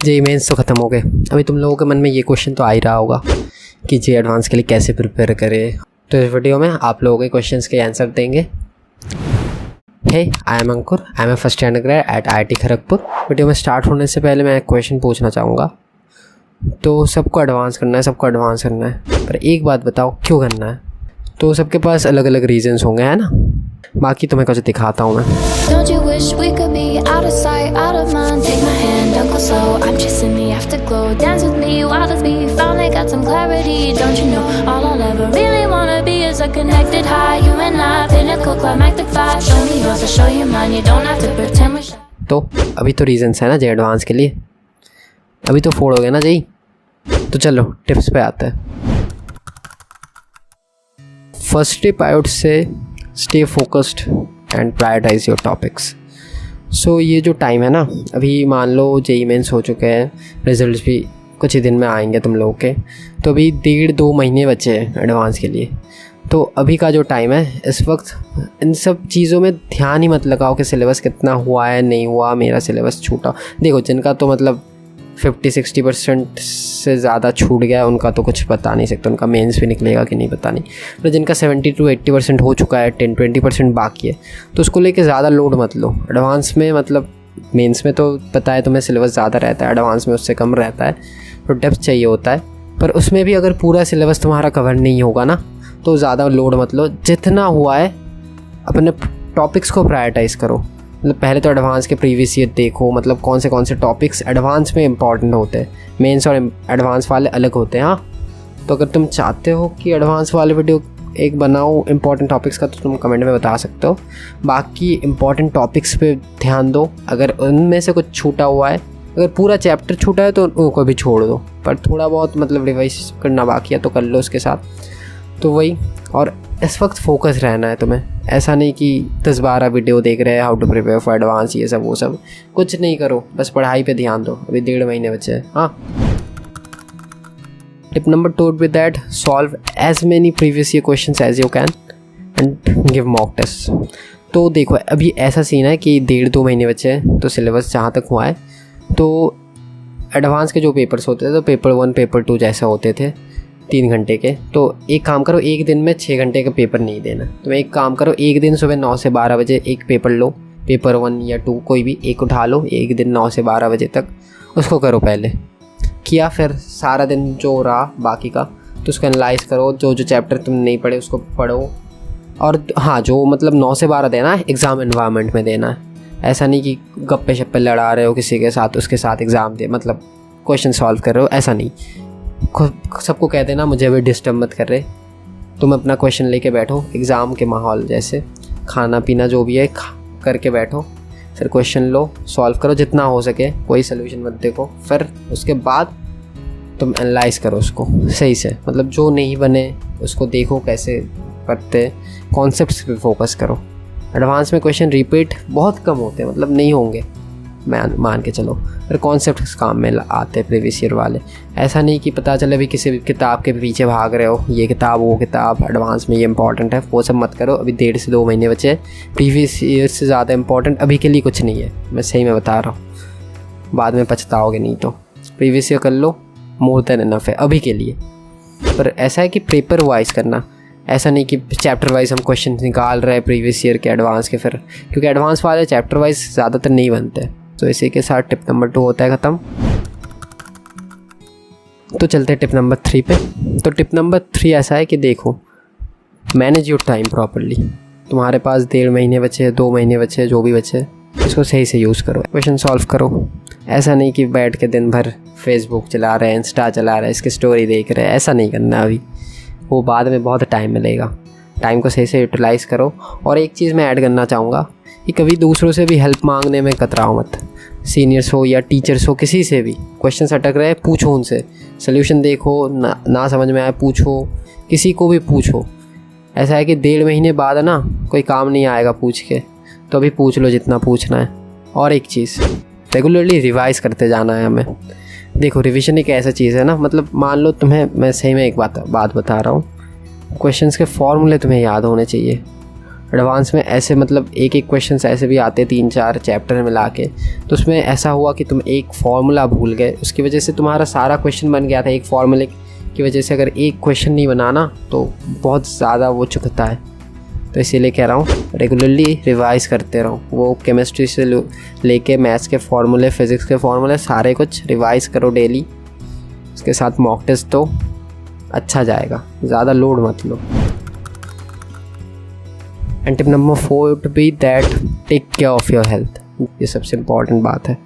JEE mains तो ख़त्म हो गए। अभी तुम लोगों के मन में ये क्वेश्चन तो आ ही रहा होगा कि जेईई एडवांस के लिए कैसे प्रिपेयर करें। तो इस वीडियो में आप लोगों के क्वेश्चंस के आंसर देंगे। Hey, I am Ankur, I am a first standard grade at IIT Kharagpur. Video में स्टार्ट होने से पहले मैं एक क्वेश्चन पूछना चाहूँगा। तो सबको एडवांस करना है, पर एक बात बताओ क्यों करना है? तो सबके पास अलग अलग रीजंस होंगे, है ना। बाकी तुम्हें कुछ दिखाता हूँ मैं। Don't you wish we could be out of sight, out of mind? Take my hand, don't go slow. I'm chasing the afterglow. Dance with me, wild as me. Finally got some clarity. Don't you know all I'll ever really wanna be is a connected high. You and I, pinnacle, climactic vibe. Show me yours, I'll show you mine. You don't have to pretend we're shy. तो अभी तो reasons है ना JEE advance के लिए, अभी तो फोड़ोगे ना जेईई। तो चलो टिप्स पे आते हैं। First tip I would say stay focused and prioritise your topics. So ये जो टाइम है ना, अभी मान लो जेईई मेंस हो चुके हैं, रिजल्ट्स भी कुछ ही दिन में आएंगे तुम लोगों के। तो अभी 1.5-2 महीने बचे हैं एडवांस के लिए। तो अभी का जो टाइम है, इस वक्त इन सब चीज़ों में ध्यान ही मत लगाओ कि सिलेबस कितना हुआ है नहीं हुआ, मेरा सिलेबस छूटा। देखो जिनका तो मतलब 50-60% से ज़्यादा छूट गया है उनका तो कुछ बता नहीं सकते, उनका मेंस भी निकलेगा कि नहीं पता नहीं। पर जिनका 70-80% हो चुका है, 10-20% बाकी है, तो उसको लेके ज़्यादा लोड मत लो। एडवांस में मतलब मेंस में तो पता है तुम्हें सिलेबस ज़्यादा रहता है, एडवांस में उससे कम रहता है, तो डेप्थ चाहिए होता है। पर उसमें भी अगर पूरा सिलेबस तुम्हारा कवर नहीं होगा ना, तो ज़्यादा लोड मत लो। जितना हुआ है अपने टॉपिक्स को प्रायोरिटाइज़ करो। मतलब पहले तो एडवांस के प्रीवियस ईयर देखो, मतलब कौन से टॉपिक्स एडवांस में इंपॉर्टेंट होते हैं। मेंस और एडवांस वाले अलग होते हैं। हाँ, तो अगर तुम चाहते हो कि एडवांस वाले वीडियो एक बनाओ इंपॉर्टेंट टॉपिक्स का, तो तुम कमेंट में बता सकते हो। बाकी इंपॉर्टेंट टॉपिक्स पे ध्यान दो। अगर उनमें से कुछ छूटा हुआ है, अगर पूरा चैप्टर छूटा है तो उनको भी छोड़ दो, पर थोड़ा बहुत मतलब रिवाइज करना बाकी है तो कर लो उसके साथ। तो वही, और इस वक्त फोकस रहना है तुम्हें। ऐसा नहीं कि 10-12 वीडियो देख रहे हैं how to prepare for advance, ये सब वो सब कुछ नहीं करो, बस पढ़ाई पे ध्यान दो। अभी 1.5 महीने बचे हैं। हाँ, tip number 2 with that, solve as many previous year questions as you can and give mock test. तो देखो अभी ऐसा सीन है कि 1.5-2 महीने बचे हैं, तो सिलेबस जहाँ तक हुआ है, तो एडवांस के जो पेपर्स होते थे, तो पेपर 1 पेपर 2 जैसे होते थे 3 घंटे के। तो एक काम करो, एक दिन में 6 घंटे का पेपर नहीं देना। तुम एक काम करो, एक दिन सुबह 9 से 12 बजे एक पेपर लो, पेपर 1 या 2 कोई भी एक उठा लो, एक दिन 9 से 12 बजे तक उसको करो। पहले किया, फिर सारा दिन जो रहा बाकी का तो उसको एनालाइज करो। जो चैप्टर तुम नहीं पढ़े उसको पढ़ो। और हाँ, जो मतलब 9 से 12 देना है एग्ज़ाम एनवायरनमेंट में देना है। ऐसा नहीं कि गप्पे शप्पे लड़ा रहे हो किसी के साथ, उसके साथ एग्ज़ाम दे मतलब क्वेश्चन सॉल्व कर रहे हो, ऐसा नहीं। सबको कह देना मुझे अभी डिस्टर्ब मत कर रहे, तुम अपना क्वेश्चन लेके बैठो, एग्ज़ाम के माहौल जैसे खाना पीना जो भी है करके बैठो, फिर क्वेश्चन लो, सॉल्व करो जितना हो सके, कोई सोल्यूशन मत देखो। फिर उसके बाद तुम एनालाइज करो उसको सही से, मतलब जो नहीं बने उसको देखो कैसे करते, कॉन्सेप्ट्स पे फोकस करो। एडवांस में क्वेश्चन रिपीट बहुत कम होते हैं, मतलब नहीं होंगे मान के चलो, फिर कॉन्सेप्ट काम में आते हैं प्रीवियस ईयर वाले। ऐसा नहीं कि पता चले भी किसी किताब के पीछे भाग रहे हो, ये किताब वो किताब, एडवांस में ये इंपॉर्टेंट है, वो सब मत करो। अभी 1.5 से 2 महीने बचे, प्रीवियस ईयर से ज़्यादा इंपॉर्टेंट अभी के लिए कुछ नहीं है, मैं सही में बता रहा हूँ, बाद में पछताओगे नहीं। तो प्रीवियस ईयर कर लो, मोर देन इनफ है अभी के लिए। पर ऐसा है कि पेपर वाइज करना, ऐसा नहीं कि चैप्टर वाइज हम क्वेश्चन निकाल रहे हैं प्रीवियस ईयर के एडवांस के, फिर क्योंकि एडवांस वाले चैप्टर वाइज ज़्यादातर नहीं बनते। तो इसी के साथ टिप नंबर 2 होता है ख़त्म। तो चलते हैं टिप नंबर 3 पे। तो टिप नंबर 3 ऐसा है कि देखो, मैनेज योर टाइम प्रॉपरली। तुम्हारे पास 1.5 महीने बचे, 2 महीने बचे, जो भी बचे, इसको सही से यूज़ करो, क्वेश्चन सॉल्व करो। ऐसा नहीं कि बैठ के दिन भर फेसबुक चला रहे हैं, इंस्टा चला रहे हैं, इसकी स्टोरी देख रहे हैं, ऐसा नहीं करना अभी, वो बाद में बहुत टाइम मिलेगा। टाइम को सही से यूटिलाइज़ करो। और एक चीज़ मैं ऐड करना चाहूँगा कि कभी दूसरों से भी हेल्प मांगने में कतराओ मत। सीनियर्स हो या टीचर्स हो, किसी से भी क्वेश्चन अटक रहे पूछो उनसे, सोल्यूशन देखो, ना समझ में आए पूछो, किसी को भी पूछो। ऐसा है कि 1.5 महीने बाद है ना कोई काम नहीं आएगा पूछ के, तो अभी पूछ लो जितना पूछना है। और एक चीज़, रेगुलरली रिवाइज़ करते जाना है हमें। देखो रिवीजन एक ऐसा चीज़ है ना, मतलब मान लो तुम्हें, मैं सही में एक बात बता रहा हूँ, क्वेश्चंस के फॉर्मूले तुम्हें याद होने चाहिए। एडवांस में ऐसे मतलब एक एक क्वेश्चन ऐसे भी आते 3-4 चैप्टर मिला के। तो उसमें ऐसा हुआ कि तुम एक फार्मूला भूल गए, उसकी वजह से तुम्हारा सारा क्वेश्चन बन गया था। एक फार्मूले की वजह से अगर एक क्वेश्चन नहीं बनाना तो बहुत ज़्यादा वो चुकता है। तो इसीलिए कह रहा हूँ रेगुलरली रिवाइज़ करते रहो। वो केमिस्ट्री से लेके मैथ्स के फार्मूले, फिज़िक्स के फार्मूले सारे कुछ रिवाइज़ करो डेली। उसके साथ मॉक टेस्ट तो अच्छा जाएगा, ज़्यादा लोड मत लो। And tip number 4 would be that take care of your health. ये सबसे इम्पॉर्टेंट बात है।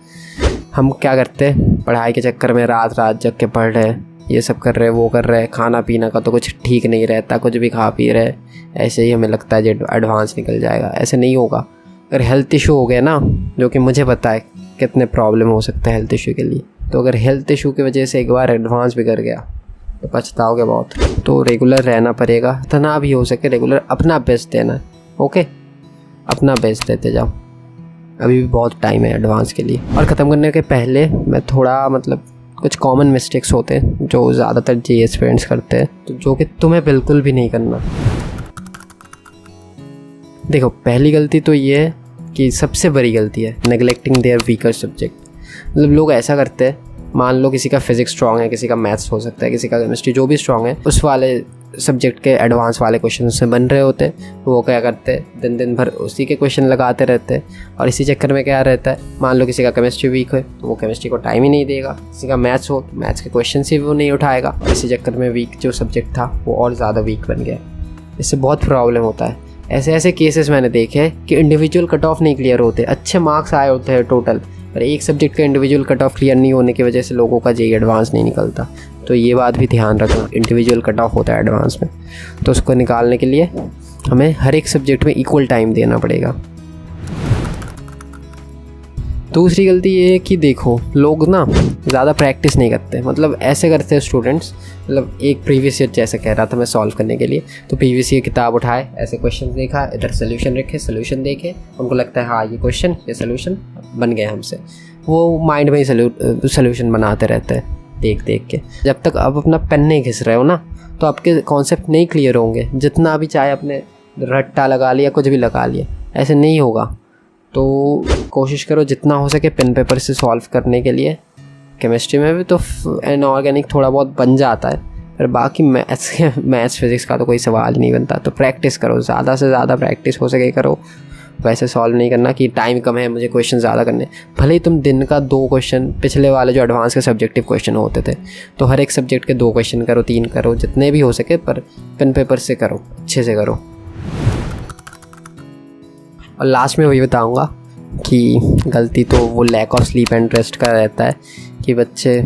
हम क्या करते हैं, पढ़ाई के चक्कर में रात रात जग के पढ़ रहे हैं, ये सब कर रहे हैं, वो कर रहे हैं, खाना पीना का तो कुछ ठीक नहीं रहता, कुछ भी खा पी रहे, ऐसे ही हमें लगता है जो एडवांस निकल जाएगा। ऐसे नहीं होगा। अगर हेल्थ इशू हो गया ना, जो कि मुझे पता है कितने प्रॉब्लम हो सकते हैं हेल्थ इशू के लिए, तो अगर हेल्थ इशू की वजह से एक बार एडवांस भी कर गया तो पछताओगे बहुत। तो रेगुलर रहना पड़ेगा, इतना भी हो सके रेगुलर अपना बेस्ट देना है। ओके, अपना बेस्ट देते जाओ, अभी भी बहुत टाइम है एडवांस के लिए। और ख़त्म करने के पहले मैं थोड़ा मतलब कुछ कॉमन मिस्टेक्स होते हैं जो ज़्यादातर जीएस स्टूडेंट्स करते हैं, तो जो कि तुम्हें बिल्कुल भी नहीं करना। देखो, पहली गलती तो ये है कि सबसे बड़ी गलती है नेगलेक्टिंग देयर वीकर सब्जेक्ट। मतलब लोग ऐसा करते हैं, मान लो किसी का फिजिक्स स्ट्रॉन्ग है, किसी का मैथ्स हो सकता है, किसी का केमिस्ट्री, जो भी स्ट्रॉन्ग है, उस वाले सब्जेक्ट के एडवांस वाले क्वेश्चन से बन रहे होते हैं। वो क्या करते हैं, दिन भर उसी के क्वेश्चन लगाते रहते हैं। और इसी चक्कर में क्या रहता है, मान लो किसी का केमिस्ट्री वीक है तो वो केमिस्ट्री को टाइम ही नहीं देगा, किसी का मैथ्स हो तो मैथ्स के क्वेश्चन से भी वो नहीं उठाएगा, और इसी चक्कर में वीक जो सब्जेक्ट था वो और ज़्यादा वीक बन गया। इससे बहुत प्रॉब्लम होता है। ऐसे ऐसे केसेस मैंने देखे हैं कि इंडिविजुअल कट ऑफ नहीं क्लियर होते, अच्छे मार्क्स आए होते हैं टोटल, पर एक सब्जेक्ट का इंडिविजुअल कट ऑफ क्लियर नहीं होने की वजह से लोगों का जेईई एडवांस नहीं निकलता। तो ये बात भी ध्यान रखना, इंडिविजुअल कट ऑफ होता है एडवांस में, तो उसको निकालने के लिए हमें हर एक सब्जेक्ट में इक्वल टाइम देना पड़ेगा। दूसरी गलती ये है कि देखो, लोग ना ज़्यादा प्रैक्टिस नहीं करते। मतलब ऐसे करते हैं स्टूडेंट्स, मतलब एक प्रीवियस ईयर जैसे कह रहा था मैं सॉल्व करने के लिए, तो प्रीवियस ईयर किताब उठाए, ऐसे क्वेश्चन देखा, इधर सोल्यूशन रखे, सोल्यूशन देखे, उनको लगता है हाँ ये क्वेश्चन, ये सोल्यूशन बन गए हमसे। वो माइंड में ही सोल्यूशन बनाते रहते हैं देख देख के। जब तक आप अपना पेन नहीं घिस रहे हो ना, तो आपके कॉन्सेप्ट नहीं क्लियर होंगे। जितना भी चाहे अपने रट्टा लगा लिया, कुछ भी लगा लिया, ऐसे नहीं होगा। तो कोशिश करो जितना हो सके पेन पेपर से सॉल्व करने के लिए। केमिस्ट्री में भी तो इनऑर्गेनिक थोड़ा बहुत बन जाता है, पर बाकी मैथ्स फिज़िक्स का तो कोई सवाल ही नहीं बनता। तो प्रैक्टिस करो, ज़्यादा से ज़्यादा प्रैक्टिस हो सके करो। वैसे सॉल्व नहीं करना कि टाइम कम है मुझे क्वेश्चन ज़्यादा करने। भले ही तुम दिन का 2 क्वेश्चन, पिछले वाले जो एडवांस के सब्जेक्टिव क्वेश्चन होते थे, तो हर एक सब्जेक्ट के 2 क्वेश्चन करो, 3 करो, जितने भी हो सके, पर पेन पेपर से करो, अच्छे से करो। और लास्ट में वही बताऊंगा कि गलती तो वो lack of sleep and rest का रहता है कि बच्चे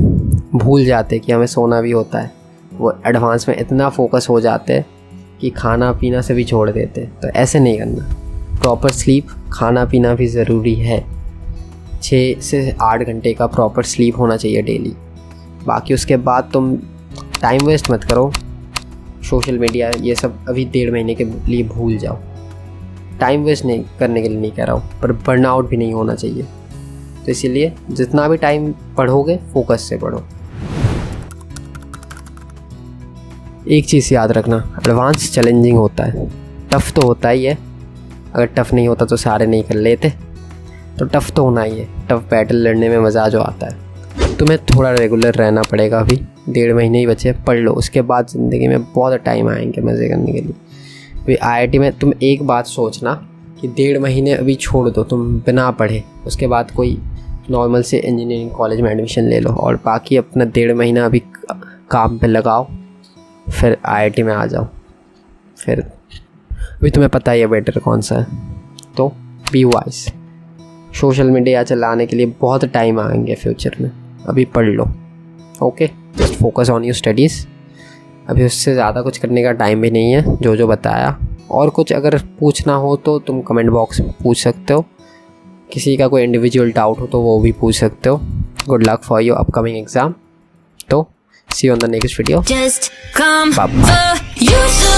भूल जाते कि हमें सोना भी होता है। वो एडवांस में इतना फोकस हो जाते हैं कि खाना पीना से भी छोड़ देते। तो ऐसे नहीं करना, प्रॉपर स्लीप, खाना पीना भी ज़रूरी है। 6 से 8 घंटे का प्रॉपर स्लीप होना चाहिए डेली। बाकी उसके बाद तुम टाइम वेस्ट मत करो, सोशल मीडिया ये सब अभी 1.5 महीने के लिए भूल जाओ। टाइम वेस्ट नहीं करने के लिए नहीं कह रहा हूँ, पर बर्नआउट भी नहीं होना चाहिए। तो इसीलिए जितना भी टाइम पढ़ोगे फोकस से पढ़ो। एक चीज़ याद रखना, एडवांस चैलेंजिंग होता है, टफ़ तो होता ही है। अगर टफ़ नहीं होता तो सारे नहीं कर लेते, तो टफ़ तो होना ही है। टफ़ बैटल लड़ने में मज़ा जो आता है। तुम्हें थोड़ा रेगुलर रहना पड़ेगा। अभी 1.5 महीने ही बचे, पढ़ लो, उसके बाद ज़िंदगी में बहुत टाइम आएंगे मज़े करने के लिए। अभी IIT में तुम एक बात सोचना कि 1.5 महीने अभी छोड़ दो तुम बिना पढ़े, उसके बाद कोई नॉर्मल से इंजीनियरिंग कॉलेज में एडमिशन ले लो, और बाकी अपना 1.5 महीना अभी काम पे लगाओ, फिर IIT में आ जाओ। फिर अभी तुम्हें पता ही है बेटर कौन सा है। तो बी वाइज। सोशल मीडिया चलाने के लिए बहुत टाइम आएंगे फ्यूचर में, अभी पढ़ लो। Okay, just focus on your studies. अभी उससे ज़्यादा कुछ करने का टाइम भी नहीं है, जो बताया। और कुछ अगर पूछना हो तो तुम कमेंट बॉक्स में पूछ सकते हो। किसी का कोई इंडिविजुअल डाउट हो तो वो भी पूछ सकते हो। Good luck for your upcoming exam. तो see you on the next video. Just come Bye-bye. for you.